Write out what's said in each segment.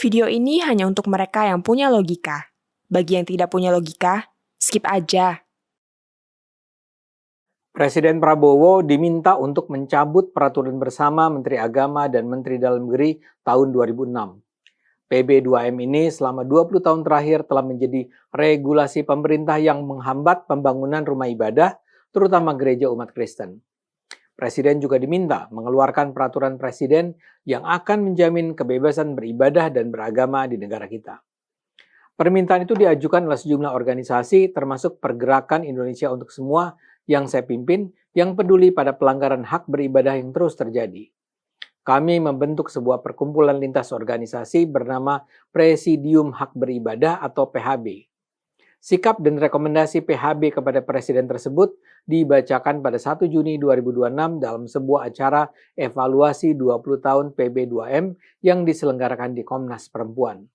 Video ini hanya untuk mereka yang punya logika. Bagi yang tidak punya logika, skip aja. Presiden Prabowo diminta untuk mencabut peraturan bersama Menteri Agama dan Menteri Dalam Negeri tahun 2006. PB 2M ini selama 20 tahun terakhir telah menjadi regulasi pemerintah yang menghambat pembangunan rumah ibadah, terutama gereja umat Kristen. Presiden juga diminta mengeluarkan peraturan presiden yang akan menjamin kebebasan beribadah dan beragama di negara kita. Permintaan itu diajukan oleh sejumlah organisasi termasuk Pergerakan Indonesia untuk Semua yang saya pimpin yang peduli pada pelanggaran hak beribadah yang terus terjadi. Kami membentuk sebuah perkumpulan lintas organisasi bernama Presidium Hak Beribadah atau PHB. Sikap dan rekomendasi PHB kepada Presiden tersebut dibacakan pada 1 Juni 2026 dalam sebuah acara evaluasi 20 tahun PB2M yang diselenggarakan di Komnas Perempuan.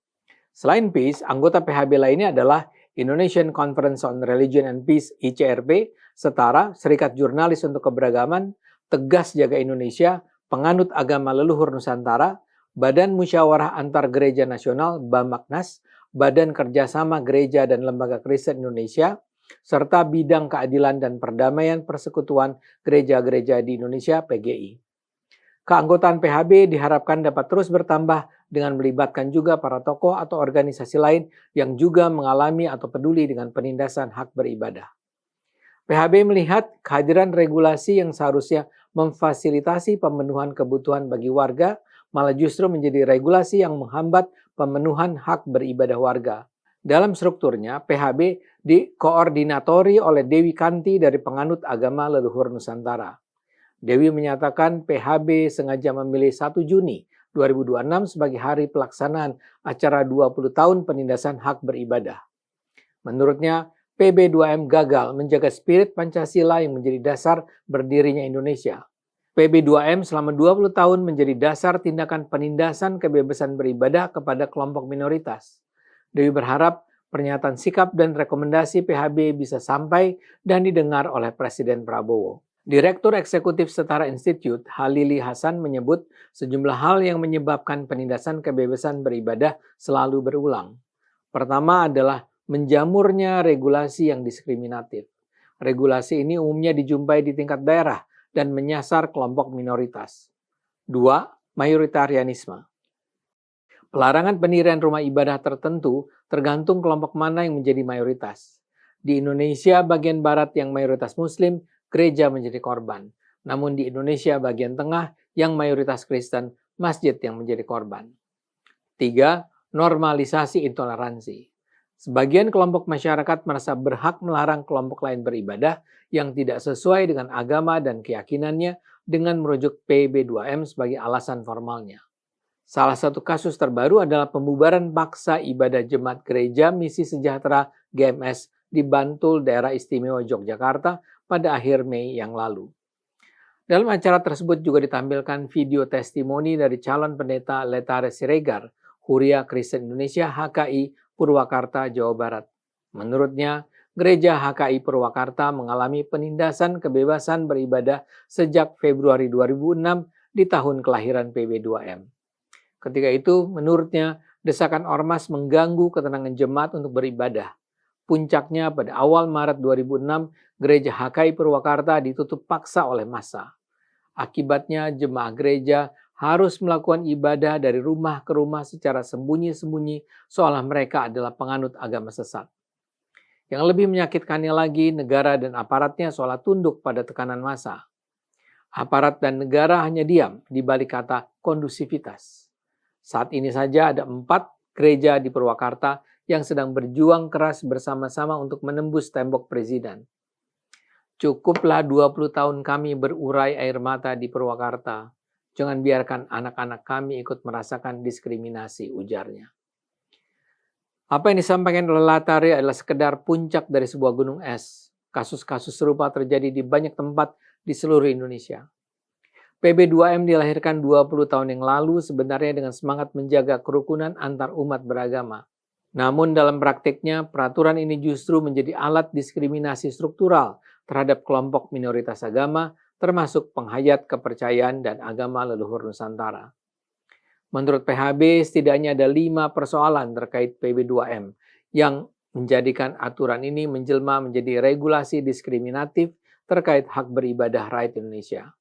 Selain PIS, anggota PHB lainnya adalah Indonesian Conference on Religion and Peace (ICRP), Setara, Serikat Jurnalis untuk Keberagaman, Tegas Jaga Indonesia, Penganut Agama Leluhur Nusantara, Badan Musyawarah Antar Gereja Nasional (BAMAKNAS), Badan Kerjasama Gereja dan Lembaga Kristen Indonesia, serta Bidang Keadilan dan Perdamaian Persekutuan Gereja-Gereja di Indonesia (PGI). Keanggotaan PHB diharapkan dapat terus bertambah dengan melibatkan juga para tokoh atau organisasi lain yang juga mengalami atau peduli dengan penindasan hak beribadah. PHB melihat kehadiran regulasi yang seharusnya memfasilitasi pemenuhan kebutuhan bagi warga, malah justru menjadi regulasi yang menghambat pemenuhan hak beribadah warga. Dalam strukturnya, PHB dikoordinatori oleh Dewi Kanti dari Penganut Agama Leluhur Nusantara. Dewi menyatakan PHB sengaja memilih 1 Juni 2026 sebagai hari pelaksanaan acara 20 tahun penindasan hak beribadah. Menurutnya, PB2M gagal menjaga spirit Pancasila yang menjadi dasar berdirinya Indonesia. PB2M selama 20 tahun menjadi dasar tindakan penindasan kebebasan beribadah kepada kelompok minoritas. Dewi berharap pernyataan sikap dan rekomendasi PHB bisa sampai dan didengar oleh Presiden Prabowo. Direktur Eksekutif Setara Institute, Halili Hasan menyebut sejumlah hal yang menyebabkan penindasan kebebasan beribadah selalu berulang. Pertama adalah menjamurnya regulasi yang diskriminatif. Regulasi ini umumnya dijumpai di tingkat daerah dan menyasar kelompok minoritas. 2. Mayoritarianisme. Pelarangan pendirian rumah ibadah tertentu tergantung kelompok mana yang menjadi mayoritas. Di Indonesia bagian barat yang mayoritas Muslim, gereja menjadi korban. Namun di Indonesia bagian tengah yang mayoritas Kristen, masjid yang menjadi korban. 3. Normalisasi intoleransi. Sebagian kelompok masyarakat merasa berhak melarang kelompok lain beribadah yang tidak sesuai dengan agama dan keyakinannya dengan merujuk PB2M sebagai alasan formalnya. Salah satu kasus terbaru adalah pembubaran paksa ibadah Jemaat Gereja Misi Sejahtera GMS di Bantul, Daerah Istimewa Yogyakarta pada akhir Mei yang lalu. Dalam acara tersebut juga ditampilkan video testimoni dari calon pendeta Letare Siregar, Huria Kristen Indonesia HKI Purwakarta, Jawa Barat. Menurutnya, Gereja HKI Purwakarta mengalami penindasan kebebasan beribadah sejak Februari 2006 di tahun kelahiran PB2M. Ketika itu, menurutnya, desakan ormas mengganggu ketenangan jemaat untuk beribadah. Puncaknya pada awal Maret 2006, Gereja HKI Purwakarta ditutup paksa oleh massa. Akibatnya, jemaah gereja harus melakukan ibadah dari rumah ke rumah secara sembunyi-sembunyi seolah mereka adalah penganut agama sesat. Yang lebih menyakitkannya lagi, negara dan aparatnya seolah tunduk pada tekanan massa. Aparat dan negara hanya diam di balik kata kondusivitas. Saat ini saja ada 4 gereja di Purwakarta yang sedang berjuang keras bersama-sama untuk menembus tembok presiden. Cukuplah 20 tahun kami berurai air mata di Purwakarta. Jangan biarkan anak-anak kami ikut merasakan diskriminasi, ujarnya. Apa yang disampaikan oleh Letare adalah sekedar puncak dari sebuah gunung es. Kasus-kasus serupa terjadi di banyak tempat di seluruh Indonesia. PB2M dilahirkan 20 tahun yang lalu sebenarnya dengan semangat menjaga kerukunan antar umat beragama. Namun dalam praktiknya, peraturan ini justru menjadi alat diskriminasi struktural terhadap kelompok minoritas agama, termasuk penghayat kepercayaan dan agama leluhur Nusantara. Menurut PHB, setidaknya ada 5 persoalan terkait PB2M yang menjadikan aturan ini menjelma menjadi regulasi diskriminatif terkait hak beribadah rakyat Indonesia.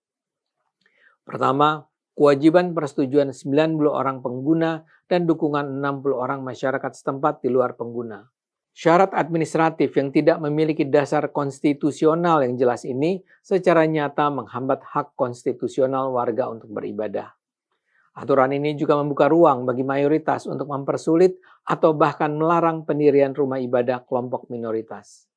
Pertama, kewajiban persetujuan 90 orang pengguna dan dukungan 60 orang masyarakat setempat di luar pengguna. Syarat administratif yang tidak memiliki dasar konstitusional yang jelas ini secara nyata menghambat hak konstitusional warga untuk beribadah. Aturan ini juga membuka ruang bagi mayoritas untuk mempersulit atau bahkan melarang pendirian rumah ibadah kelompok minoritas.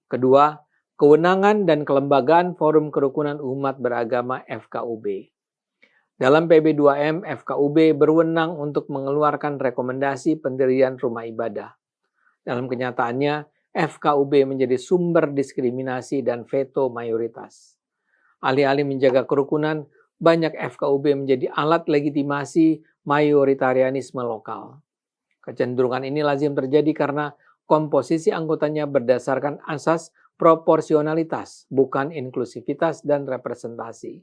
Kedua, kewenangan dan kelembagaan Forum Kerukunan Umat Beragama FKUB. Dalam PB2M, FKUB berwenang untuk mengeluarkan rekomendasi pendirian rumah ibadah. Dalam kenyataannya, FKUB menjadi sumber diskriminasi dan veto mayoritas. Alih-alih menjaga kerukunan, banyak FKUB menjadi alat legitimasi mayoritarianisme lokal. Kecenderungan ini lazim terjadi karena komposisi anggotanya berdasarkan asas proporsionalitas, bukan inklusivitas dan representasi.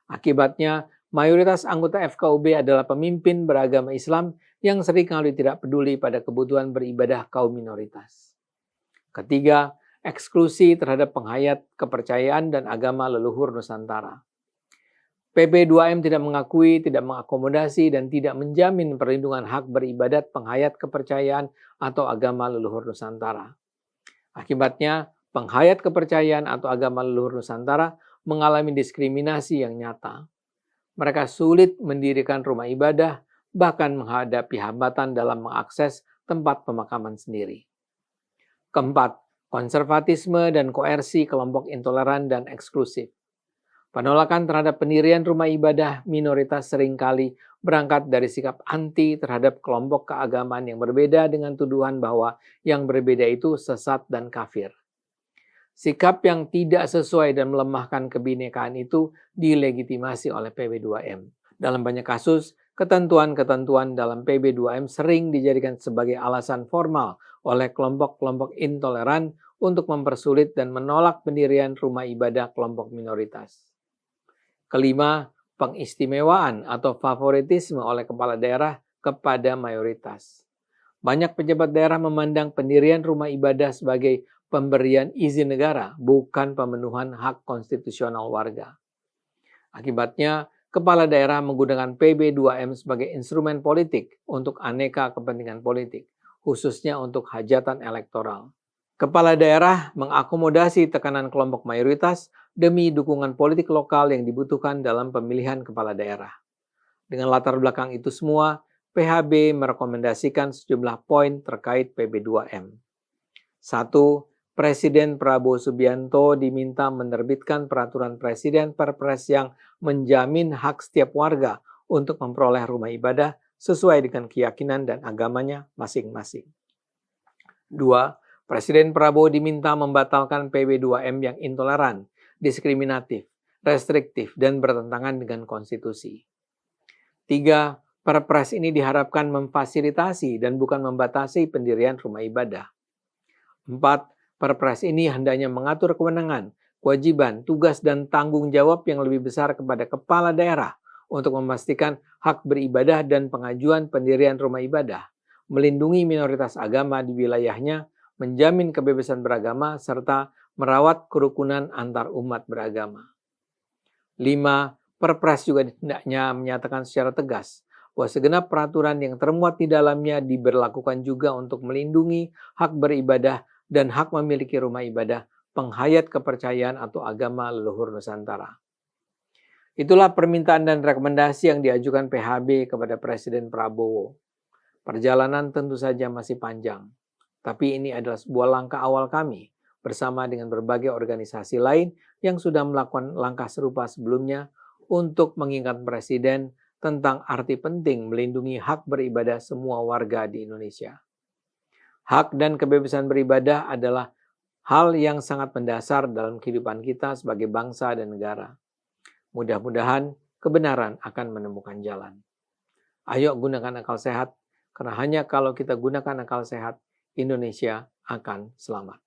Akibatnya, mayoritas anggota FKUB adalah pemimpin beragama Islam yang seringkali tidak peduli pada kebutuhan beribadah kaum minoritas. Ketiga, eksklusi terhadap penghayat kepercayaan dan agama leluhur Nusantara. PB2M tidak mengakui, tidak mengakomodasi, dan tidak menjamin perlindungan hak beribadat penghayat kepercayaan atau agama leluhur Nusantara. Akibatnya, penghayat kepercayaan atau agama leluhur Nusantara mengalami diskriminasi yang nyata. Mereka sulit mendirikan rumah ibadah, bahkan menghadapi hambatan dalam mengakses tempat pemakaman sendiri. Keempat, konservatisme dan koersi kelompok intoleran dan eksklusif. Penolakan terhadap pendirian rumah ibadah minoritas seringkali berangkat dari sikap anti terhadap kelompok keagamaan yang berbeda dengan tuduhan bahwa yang berbeda itu sesat dan kafir. Sikap yang tidak sesuai dan melemahkan kebinekaan itu dilegitimasi oleh PB2M. Dalam banyak kasus, ketentuan-ketentuan dalam PB2M sering dijadikan sebagai alasan formal oleh kelompok-kelompok intoleran untuk mempersulit dan menolak pendirian rumah ibadah kelompok minoritas. Kelima, pengistimewaan atau favoritisme oleh kepala daerah kepada mayoritas. Banyak pejabat daerah memandang pendirian rumah ibadah sebagai pemberian izin negara, bukan pemenuhan hak konstitusional warga. Akibatnya, kepala daerah menggunakan PB2M sebagai instrumen politik untuk aneka kepentingan politik, khususnya untuk hajatan elektoral. Kepala daerah mengakomodasi tekanan kelompok mayoritas demi dukungan politik lokal yang dibutuhkan dalam pemilihan kepala daerah. Dengan latar belakang itu semua, PHB merekomendasikan sejumlah poin terkait PB2M. 1. Presiden Prabowo Subianto diminta menerbitkan peraturan presiden Perpres yang menjamin hak setiap warga untuk memperoleh rumah ibadah sesuai dengan keyakinan dan agamanya masing-masing. 2. Presiden Prabowo diminta membatalkan PB2M yang intoleran, diskriminatif, restriktif, dan bertentangan dengan konstitusi. 3. Perpres ini diharapkan memfasilitasi dan bukan membatasi pendirian rumah ibadah. 4. Perpres ini hendaknya mengatur kewenangan, kewajiban, tugas, dan tanggung jawab yang lebih besar kepada kepala daerah untuk memastikan hak beribadah dan pengajuan pendirian rumah ibadah, melindungi minoritas agama di wilayahnya, menjamin kebebasan beragama, serta merawat kerukunan antar umat beragama. 5. Perpres juga hendaknya menyatakan secara tegas bahwa segenap peraturan yang termuat di dalamnya diberlakukan juga untuk melindungi hak beribadah dan hak memiliki rumah ibadah penghayat kepercayaan atau agama leluhur Nusantara. Itulah permintaan dan rekomendasi yang diajukan PHB kepada Presiden Prabowo. Perjalanan tentu saja masih panjang, tapi ini adalah sebuah langkah awal kami bersama dengan berbagai organisasi lain yang sudah melakukan langkah serupa sebelumnya untuk mengingat Presiden tentang arti penting melindungi hak beribadah semua warga di Indonesia. Hak dan kebebasan beribadah adalah hal yang sangat mendasar dalam kehidupan kita sebagai bangsa dan negara. Mudah-mudahan kebenaran akan menemukan jalan. Ayo gunakan akal sehat, karena hanya kalau kita gunakan akal sehat, Indonesia akan selamat.